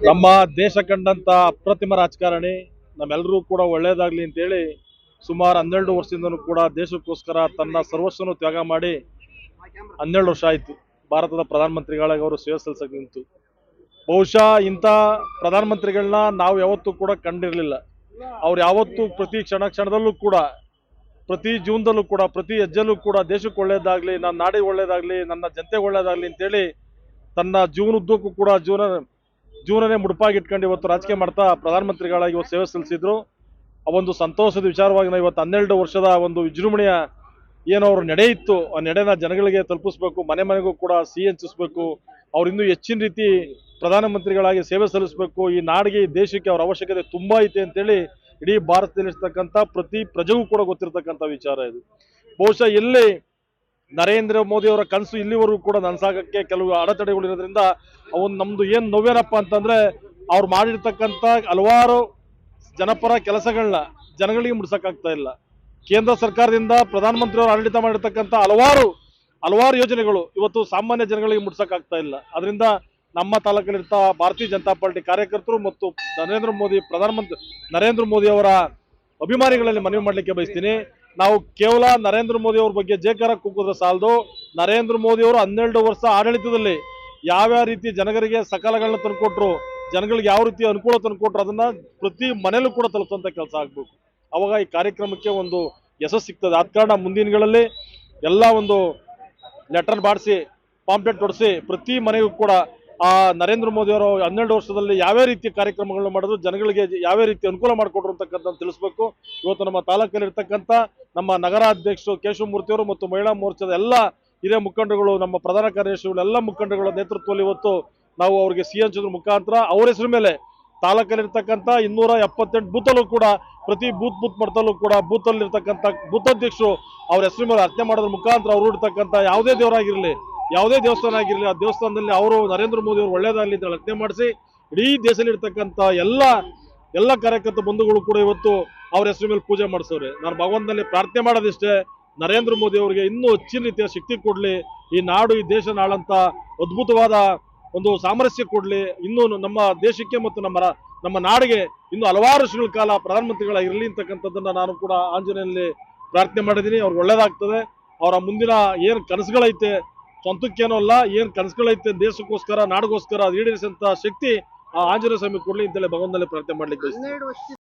ನಮ್ಮ ದೇಶ ಕಂಡಂತ ಅಪ್ರತಿಮ ರಾಜಕಾರಣಿ, ನಮ್ಮೆಲ್ಲರೂ ಕೂಡ ಒಳ್ಳೇದಾಗ್ಲಿ ಅಂತೇಳಿ ಸುಮಾರು 12 ವರ್ಷದಿಂದನೂ ಕೂಡ ದೇಶಕ್ಕೋಸ್ಕರ ತನ್ನ ಸರ್ವಸ್ವವನ್ನು ತ್ಯಾಗ ಮಾಡಿ 12 ವರ್ಷ ಆಯ್ತು ಭಾರತದ ಪ್ರಧಾನಮಂತ್ರಿಗಳಾಗಿ ಅವರು ಸೇವೆ ಸಲ್ಲಿಸಕ್ಕೆ ನಿಂತು. ಬಹುಶಃ ಇಂಥ ಪ್ರಧಾನಮಂತ್ರಿಗಳನ್ನ ನಾವು ಯಾವತ್ತೂ ಕೂಡ ಕಂಡಿರಲಿಲ್ಲ. ಅವ್ರು ಯಾವತ್ತೂ ಪ್ರತಿ ಕ್ಷಣದಲ್ಲೂ ಕೂಡ, ಪ್ರತಿ ಜೀವನದಲ್ಲೂ ಕೂಡ, ಪ್ರತಿ ಹೆಜ್ಜೆಲ್ಲೂ ಕೂಡ ದೇಶಕ್ಕೆ ಒಳ್ಳೇದಾಗ್ಲಿ, ನನ್ನ ನಾಡಿಗೆ ಒಳ್ಳೇದಾಗ್ಲಿ, ನನ್ನ ಜನತೆಗೆ ಒಳ್ಳೇದಾಗ್ಲಿ ಅಂತೇಳಿ ತನ್ನ ಜೀವನದ್ದಕ್ಕೂ ಕೂಡ ಜೀವನನೇ ಮುಡುಪಾಗಿಟ್ಕೊಂಡು ಇವತ್ತು ರಾಜಕೀಯ ಮಾಡ್ತಾ ಪ್ರಧಾನಮಂತ್ರಿಗಳಾಗಿ ಇವತ್ತು ಸೇವೆ ಸಲ್ಲಿಸಿದ್ರು. ಆ ಒಂದು ಸಂತೋಷದ ವಿಚಾರವಾಗಿ ನಾವು ಇವತ್ತು 12 ವರ್ಷದ ಒಂದು ವಿಜೃಂಭಣೆಯ ಏನೋ ಅವ್ರ ನಡೆ ಇತ್ತು, ಆ ನಡೆನ ಜನಗಳಿಗೆ ತಲುಪಿಸ್ಬೇಕು, ಮನೆ ಮನೆಗೂ ಕೂಡ ಸಿಹಿ ಹಂಚಿಸ್ಬೇಕು, ಅವ್ರು ಇನ್ನೂ ಹೆಚ್ಚಿನ ರೀತಿ ಪ್ರಧಾನಮಂತ್ರಿಗಳಾಗಿ ಸೇವೆ ಸಲ್ಲಿಸಬೇಕು, ಈ ನಾಡಿಗೆ, ಈ ದೇಶಕ್ಕೆ ಅವ್ರ ಅವಶ್ಯಕತೆ ತುಂಬಾ ಐತೆ ಅಂತೇಳಿ ಇಡೀ ಭಾರತದಲ್ಲಿರ್ತಕ್ಕಂಥ ಪ್ರತಿ ಪ್ರಜೆಗೂ ಕೂಡ ಗೊತ್ತಿರತಕ್ಕಂಥ ವಿಚಾರ ಇದು. ಬಹುಶಃ ಎಲ್ಲಿ ನರೇಂದ್ರ ಮೋದಿ ಅವರ ಕನಸು ಇಲ್ಲಿವರೆಗೂ ಕೂಡ ನನಸಾಗಕ್ಕೆ ಕೆಲವು ಅಡೆತಡೆಗಳು ಇರೋದ್ರಿಂದ ಅವನ್ ನಮ್ದು ಏನ್ ನೋವೇನಪ್ಪ ಅಂತಂದ್ರೆ, ಅವ್ರು ಮಾಡಿರ್ತಕ್ಕಂಥ ಹಲವಾರು ಜನಪರ ಕೆಲಸಗಳನ್ನ ಜನಗಳಿಗೆ ಮುಡ್ಸಕ್ಕಾಗ್ತಾ ಇಲ್ಲ. ಕೇಂದ್ರ ಸರ್ಕಾರದಿಂದ ಪ್ರಧಾನಮಂತ್ರಿ ಅವರು ಆಡಳಿತ ಮಾಡಿರ್ತಕ್ಕಂಥ ಹಲವಾರು ಯೋಜನೆಗಳು ಇವತ್ತು ಸಾಮಾನ್ಯ ಜನಗಳಿಗೆ ಮುಡ್ಸಕ್ಕಾಗ್ತಾ ಇಲ್ಲ. ಅದರಿಂದ ನಮ್ಮ ತಾಲೂಕಲ್ಲಿರ್ತ ಭಾರತೀಯ ಜನತಾ ಪಾರ್ಟಿ ಕಾರ್ಯಕರ್ತರು ಮತ್ತು ಪ್ರಧಾನಮಂತ್ರಿ ನರೇಂದ್ರ ಮೋದಿ ಅವರ ಅಭಿಮಾನಿಗಳಲ್ಲಿ ಮನವಿ ಮಾಡಲಿಕ್ಕೆ ಬಯಸ್ತೀನಿ. ನಾವು ಕೇವಲ ನರೇಂದ್ರ ಮೋದಿ ಅವ್ರ ಬಗ್ಗೆ ಜೇಕಾರ ಕೂಗಿದ್ರೆ ಸಾಲದು. ನರೇಂದ್ರ ಮೋದಿ ಅವರು 12 ವರ್ಷ ಆಡಳಿತದಲ್ಲಿ ಯಾವ್ಯಾವ ರೀತಿ ಜನಗಳಿಗೆ ಸಕಾಲಗಳನ್ನ ತಂದುಕೊಟ್ರು, ಜನಗಳಿಗೆ ಯಾವ ರೀತಿ ಅನುಕೂಲ ತಂದುಕೊಟ್ರು, ಅದನ್ನ ಪ್ರತಿ ಮನೆಯಲ್ಲೂ ಕೂಡ ತಲುಪುವಂತ ಕೆಲಸ ಆಗ್ಬೇಕು. ಅವಾಗ ಈ ಕಾರ್ಯಕ್ರಮಕ್ಕೆ ಒಂದು ಯಶಸ್ಸು ಸಿಗ್ತದೆ. ಆದ ಕಾರಣ ಮುಂದಿನ ದಿನಗಳಲ್ಲಿ ಎಲ್ಲ ಒಂದು ಲೆಟರ್ ಬಾಡಿಸಿ, ಪಾಂಪ್ಲೆಟ್ ಹೊಡಿಸಿ ಪ್ರತಿ ಮನೆಗೂ ಕೂಡ ಆ ನರೇಂದ್ರ ಮೋದಿ ಅವರು 12 ವರ್ಷದಲ್ಲಿ ಯಾವ್ಯಾವ ರೀತಿ ಕಾರ್ಯಕ್ರಮಗಳನ್ನು ಮಾಡಿದ್ರು, ಜನಗಳಿಗೆ ಯಾವ್ಯಾವ ರೀತಿ ಅನುಕೂಲ ಮಾಡಿಕೊಟ್ರು ಅಂತಕ್ಕಂಥ ತಿಳಿಸ್ಬೇಕು. ಇವತ್ತು ನಮ್ಮ ತಾಲೂಕಲ್ಲಿರ್ತಕ್ಕಂಥ ನಮ್ಮ ನಗರಾಧ್ಯಕ್ಷರು ಕೇಶವಮೂರ್ತಿ ಅವರು ಮತ್ತು ಮಹಿಳಾ ಮೋರ್ಚಾದ ಎಲ್ಲ ಹಿರಿಯ ಮುಖಂಡರುಗಳು, ನಮ್ಮ ಪ್ರಧಾನ ಕಾರ್ಯದರ್ಶಿಗಳು, ಎಲ್ಲ ಮುಖಂಡರುಗಳ ನೇತೃತ್ವದಲ್ಲಿ ಇವತ್ತು ನಾವು ಅವರಿಗೆ ಸಿಹಿ ಹಂಚೋದ್ರ ಮುಖಾಂತರ ಅವರ ಹೆಸರು ಮೇಲೆ ತಾಲೂಕಲ್ಲಿರ್ತಕ್ಕಂಥ 278 ಬೂತಲ್ಲೂ ಕೂಡ ಪ್ರತಿ ಬೂತ್ ಮಟ್ಟದಲ್ಲೂ ಕೂಡ ಬೂತಲ್ಲಿರ್ತಕ್ಕಂಥ ಬೂತಾಧ್ಯಕ್ಷರು ಅವ್ರ ಹೆಸರು ಮೇಲೆ ಅರ್ಚನೆ ಮಾಡೋದ್ರ ಮುಖಾಂತರ ಅವರು ಇರ್ತಕ್ಕಂಥ ಯಾವುದೇ ದೇವರಾಗಿರಲಿ, ಯಾವುದೇ ದೇವಸ್ಥಾನ ಆಗಿರಲಿ, ಆ ದೇವಸ್ಥಾನದಲ್ಲಿ ಅವರು ನರೇಂದ್ರ ಮೋದಿ ಅವರು ಒಳ್ಳೇದಾಗಲಿ ಅಂತ ಅರ್ಚನೆ ಮಾಡಿಸಿ ಇಡೀ ದೇಶದಲ್ಲಿ ಇರ್ತಕ್ಕಂಥ ಎಲ್ಲ ಕಾರ್ಯಕರ್ತ ಬಂಧುಗಳು ಕೂಡ ಇವತ್ತು ಅವ್ರ ಹೆಸರು ಮೇಲೆ ಪೂಜೆ ಮಾಡಿಸೋರೆ. ನಾನು ಭಗವಂತನಲ್ಲಿ ಪ್ರಾರ್ಥನೆ ಮಾಡೋದಿಷ್ಟೇ, ನರೇಂದ್ರ ಮೋದಿ ಅವರಿಗೆ ಇನ್ನೂ ಹೆಚ್ಚಿನ ರೀತಿಯ ಶಕ್ತಿ ಕೊಡ್ಲಿ, ಈ ನಾಡು ಈ ದೇಶ ನಾಳಂತ ಅದ್ಭುತವಾದ ಒಂದು ಸಾಮರಸ್ಯ ಕೊಡ್ಲಿ, ಇನ್ನೂ ನಮ್ಮ ದೇಶಕ್ಕೆ ಮತ್ತು ನಮ್ಮ ನಾಡಿಗೆ ಇನ್ನು ಹಲವಾರು ವರ್ಷಗಳ ಕಾಲ ಪ್ರಧಾನಮಂತ್ರಿಗಳಾಗಿರಲಿ ಅಂತಕ್ಕಂಥದ್ದನ್ನ ನಾನು ಕೂಡ ಆಂಜನೇಯಲ್ಲಿ ಪ್ರಾರ್ಥನೆ ಮಾಡಿದ್ದೀನಿ. ಅವ್ರಿಗೆ ಒಳ್ಳೇದಾಗ್ತದೆ. ಅವರ ಮುಂದಿನ ಏನ್ ಕನಸುಗಳೈತೆ, ಸ್ವಂತಕ್ಕೇನೋ ಅಲ್ಲ, ಏನ್ ಕನಸುಗಳೈತೆ ದೇಶಕ್ಕೋಸ್ಕರ, ನಾಡಿಗೋಸ್ಕರ ಈಡೇರಿಸಂತ ಶಕ್ತಿ ಆ ಆಂಜನೇಯ ಸ್ವಾಮಿ ಕೊಡ್ಲಿ ಅಂತೇಳಿ ಭಗವಂತನಲ್ಲಿ ಪ್ರಾರ್ಥನೆ ಮಾಡ್ಲಿಕ್ಕೆ